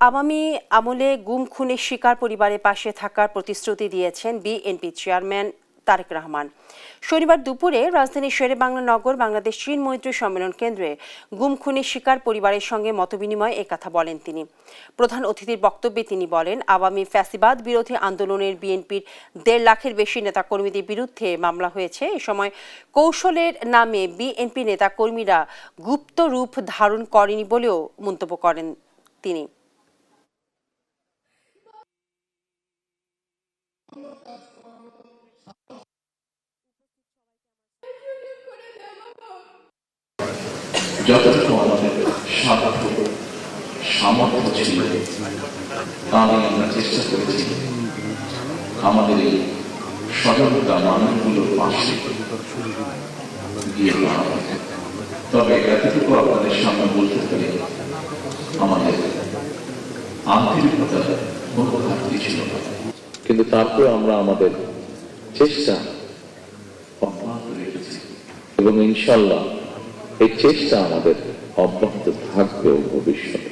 আওয়ামী আমলে গুম খুনের শিকার পরিবারের পাশে থাকার প্রতিশ্রুতি দিয়েছেন বিএনপি চেয়ারম্যান তারেক রহমান। শনিবার দুপুরে রাজধানীর শেরেবাংলা নগর বাংলাদেশ চীন মৈত্রী সম্মেলন কেন্দ্রে গুম খুনের শিকার পরিবারের সঙ্গে মতবিনিময়ে একথা বলেন তিনি। প্রধান অতিথির বক্তব্যে তিনি বলেন, আওয়ামী ফ্যাসিবাদ বিরোধী আন্দোলনের বিএনপির 1.5 লাখের বেশি নেতাকর্মীদের বিরুদ্ধে মামলা হয়েছে। এ সময় কৌশলের নামে বিএনপি নেতাকর্মীরা গুপ্ত রূপ ধারণ করেনি বলেও মন্তব্য করেন তিনি। যতটুকু আমাদের সামর্থ্য ছিল তা নিয়ে আমরা চেষ্টা করেছি আমাদের এই সজাগতা মানুষগুলোর পাশে গিয়ে দাঁড়ানো। তবে এতটুকু আপনাদের সামনে বলতে পারি, আমাদের আন্তরিকতার কোনো ঘাটতি ছিল না, কিন্তু তারপরে আমরা আমাদের চেষ্টা অব্যাহত রেখেছি এবং ইনশাল্লাহ এই চেষ্টা আমাদের অব্যাহত থাকবে ভবিষ্যতে।